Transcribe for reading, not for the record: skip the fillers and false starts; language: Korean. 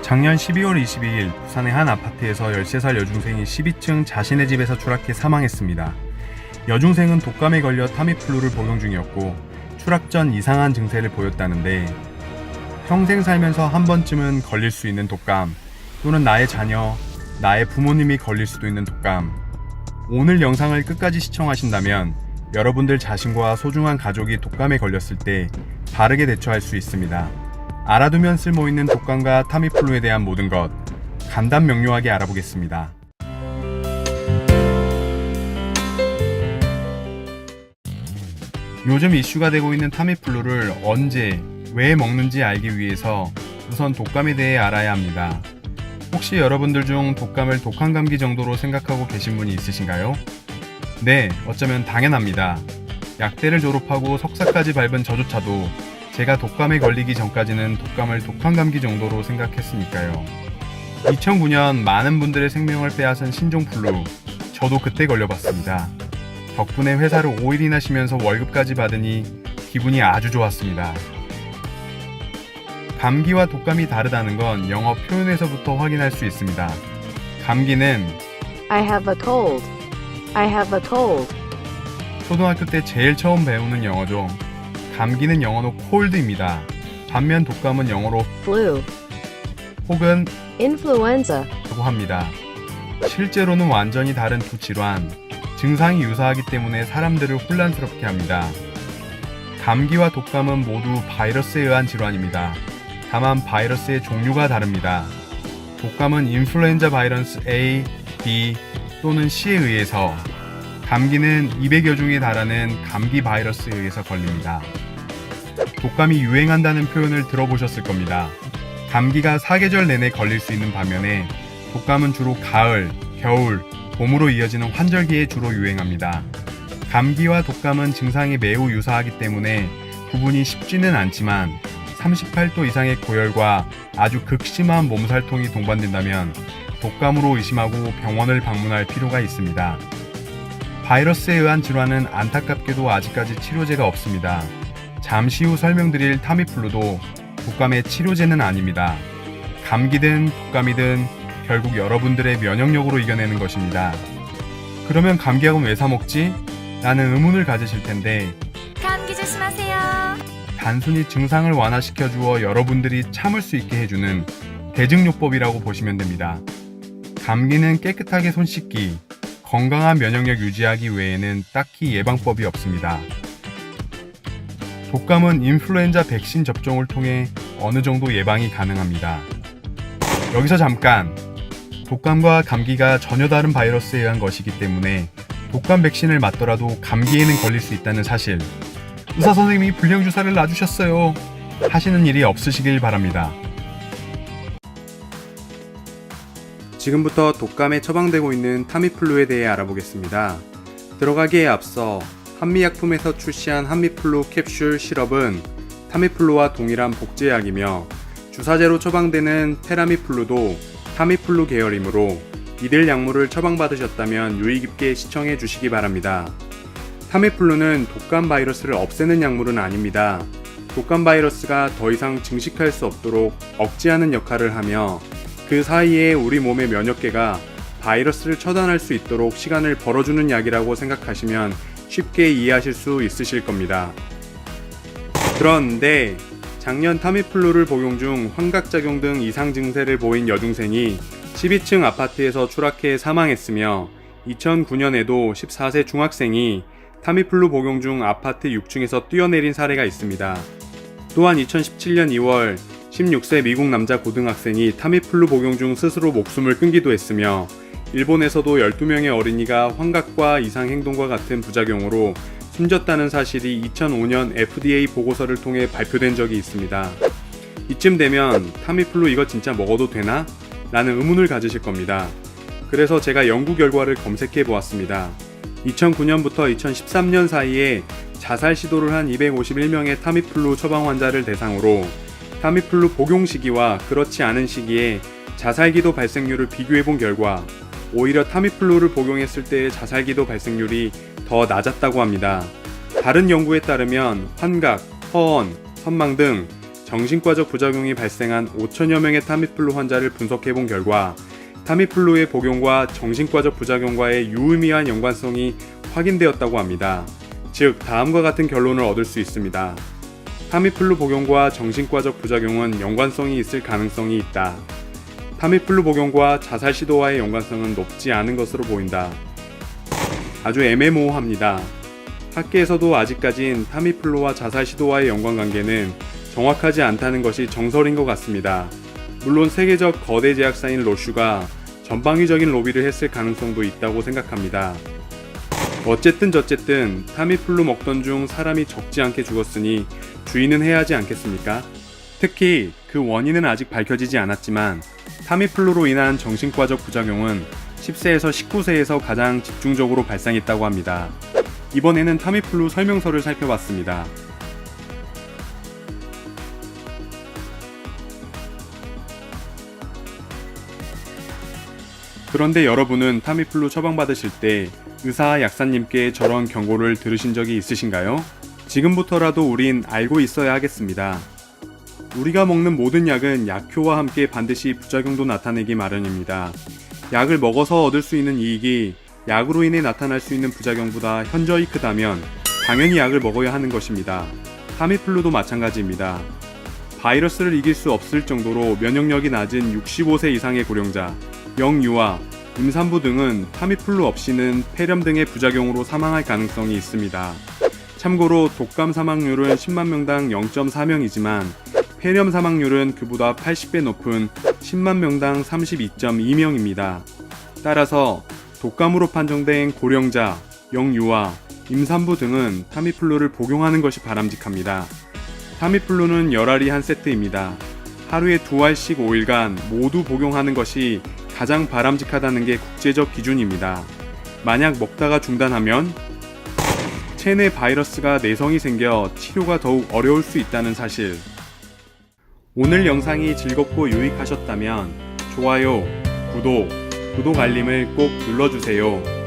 작년 12월 22일 부산의 한 아파트에서 13살 여중생이 12층 자신의 집에서 추락해 사망했습니다. 여중생은 독감에 걸려 타미플루를 복용 중이었고 추락 전 이상한 증세를 보였다는데 평생 살면서 한 번쯤은 걸릴 수 있는 독감 또는 나의 자녀, 나의 부모님이 걸릴 수도 있는 독감. 오늘 영상을 끝까지 시청하신다면 여러분들 자신과 소중한 가족이 독감에 걸렸을 때 바르게 대처할 수 있습니다. 알아두면 쓸모있는 독감과 타미플루에 대한 모든 것 간단 명료하게 알아보겠습니다. 요즘 이슈가 되고 있는 타미플루를 언제, 왜 먹는지 알기 위해서 우선 독감에 대해 알아야 합니다. 혹시 여러분들 중 독감을 독한 감기 정도로 생각하고 계신 분이 있으신가요? 네, 어쩌면 당연합니다. 약대를 졸업하고 석사까지 밟은 저조차도 제가 독감에 걸리기 전까지는 독감을 독한 감기 정도로 생각했으니까요. 2009년 많은 분들의 생명을 빼앗은 신종플루, 저도 그때 걸려봤습니다. 덕분에 회사를 5일이나 쉬면서 월급까지 받으니 기분이 아주 좋았습니다. 감기와 독감이 다르다는 건 영어 표현에서부터 확인할 수 있습니다. 감기는 I have a cold. I have a cold. 초등학교 때 제일 처음 배우는 영어죠. 감기는 영어로 cold입니다. 반면 독감은 영어로 Flu. 혹은 Influenza. 라고 합니다. 실제로는 완전히 다른 두 질환, 증상이 유사하기 때문에 사람들을 혼란스럽게 합니다. 감기와 독감은 모두 바이러스에 의한 질환입니다. 다만 바이러스의 종류가 다릅니다. 독감은 인플루엔자 바이러스 A, B 또는 C에 의해서, 감기는 200여 종에 달하는 감기 바이러스에 의해서 걸립니다. 독감이 유행한다는 표현을 들어보셨을 겁니다. 감기가 사계절 내내 걸릴 수 있는 반면에 독감은 주로 가을, 겨울, 봄으로 이어지는 환절기에 주로 유행합니다. 감기와 독감은 증상이 매우 유사하기 때문에 구분이 쉽지는 않지만 38도 이상의 고열과 아주 극심한 몸살통이 동반된다면 독감으로 의심하고 병원을 방문할 필요가 있습니다. 바이러스에 의한 질환은 안타깝게도 아직까지 치료제가 없습니다. 잠시 후 설명드릴 타미플루도 독감의 치료제는 아닙니다. 감기든 독감이든 결국 여러분들의 면역력으로 이겨내는 것입니다. 그러면 감기약은 왜 사 먹지? 라는 의문을 가지실 텐데 감기 조심하세요. 단순히 증상을 완화시켜 주어 여러분들이 참을 수 있게 해주는 대증요법이라고 보시면 됩니다. 감기는 깨끗하게 손 씻기, 건강한 면역력 유지하기 외에는 딱히 예방법이 없습니다. 독감은 인플루엔자 백신 접종을 통해 어느 정도 예방이 가능합니다. 여기서 잠깐! 독감과 감기가 전혀 다른 바이러스에 의한 것이기 때문에 독감 백신을 맞더라도 감기에는 걸릴 수 있다는 사실, 의사 선생님이 불량 주사를 놔주셨어요 하시는 일이 없으시길 바랍니다. 지금부터 독감에 처방되고 있는 타미플루에 대해 알아보겠습니다. 들어가기에 앞서 한미약품에서 출시한 한미플루 캡슐 시럽은 타미플루와 동일한 복제약이며 주사제로 처방되는 테라미플루도 타미플루 계열이므로 이들 약물을 처방받으셨다면 유의 깊게 시청해 주시기 바랍니다. 타미플루는 독감 바이러스를 없애는 약물은 아닙니다. 독감 바이러스가 더 이상 증식할 수 없도록 억제하는 역할을 하며 그 사이에 우리 몸의 면역계가 바이러스를 처단할 수 있도록 시간을 벌어주는 약이라고 생각하시면 쉽게 이해하실 수 있으실 겁니다. 그런데 작년 타미플루를 복용 중 환각작용 등 이상 증세를 보인 여중생이 12층 아파트에서 추락해 사망했으며 2009년에도 14세 중학생이 타미플루 복용 중 아파트 6층에서 뛰어내린 사례가 있습니다. 또한 2017년 2월 16세 미국 남자 고등학생이 타미플루 복용 중 스스로 목숨을 끊기도 했으며 일본에서도 12명의 어린이가 환각과 이상 행동과 같은 부작용으로 숨졌다는 사실이 2005년 FDA 보고서를 통해 발표된 적이 있습니다. 이쯤 되면 타미플루 이거 진짜 먹어도 되나? 라는 의문을 가지실 겁니다. 그래서 제가 연구 결과를 검색해 보았습니다. 2009년부터 2013년 사이에 자살 시도를 한 251명의 타미플루 처방 환자를 대상으로 타미플루 복용 시기와 그렇지 않은 시기에 자살기도 발생률을 비교해 본 결과 오히려 타미플루를 복용했을 때의 자살기도 발생률이 더 낮았다고 합니다. 다른 연구에 따르면 환각, 허언, 선망 등 정신과적 부작용이 발생한 5천여 명의 타미플루 환자를 분석해본 결과 타미플루의 복용과 정신과적 부작용과의 유의미한 연관성이 확인되었다고 합니다. 즉, 다음과 같은 결론을 얻을 수 있습니다. 타미플루 복용과 정신과적 부작용은 연관성이 있을 가능성이 있다. 타미플루 복용과 자살 시도와의 연관성은 높지 않은 것으로 보인다. 아주 애매모호합니다. 학계에서도 아직까진 타미플루와 자살 시도와의 연관관계는 정확하지 않다는 것이 정설인 것 같습니다. 물론 세계적 거대 제약사인 로슈가 전방위적인 로비를 했을 가능성도 있다고 생각합니다. 어쨌든 저쨌든 타미플루 먹던 중 사람이 적지 않게 죽었으니 주의는 해야 하지 않겠습니까? 특히 그 원인은 아직 밝혀지지 않았지만 타미플루로 인한 정신과적 부작용은 10세에서 19세에서 가장 집중적으로 발생했다고 합니다. 이번에는 타미플루 설명서를 살펴봤습니다. 그런데 여러분은 타미플루 처방받으실 때 의사, 약사님께 저런 경고를 들으신 적이 있으신가요? 지금부터라도 우린 알고 있어야 하겠습니다. 우리가 먹는 모든 약은 약효와 함께 반드시 부작용도 나타내기 마련입니다. 약을 먹어서 얻을 수 있는 이익이 약으로 인해 나타날 수 있는 부작용보다 현저히 크다면 당연히 약을 먹어야 하는 것입니다. 타미플루도 마찬가지입니다. 바이러스를 이길 수 없을 정도로 면역력이 낮은 65세 이상의 고령자, 영유아, 임산부 등은 타미플루 없이는 폐렴 등의 부작용으로 사망할 가능성이 있습니다. 참고로 독감 사망률은 10만 명당 0.4명이지만 폐렴 사망률은 그보다 80배 높은 10만 명당 32.2명입니다. 따라서 독감으로 판정된 고령자, 영유아, 임산부 등은 타미플루를 복용하는 것이 바람직합니다. 타미플루는 열알이 한 세트입니다. 하루에 2알씩 5일간 모두 복용하는 것이 가장 바람직하다는 게 국제적 기준입니다. 만약 먹다가 중단하면 체내 바이러스가 내성이 생겨 치료가 더욱 어려울 수 있다는 사실. 오늘 영상이 즐겁고 유익하셨다면 좋아요, 구독 알림을 꼭 눌러주세요.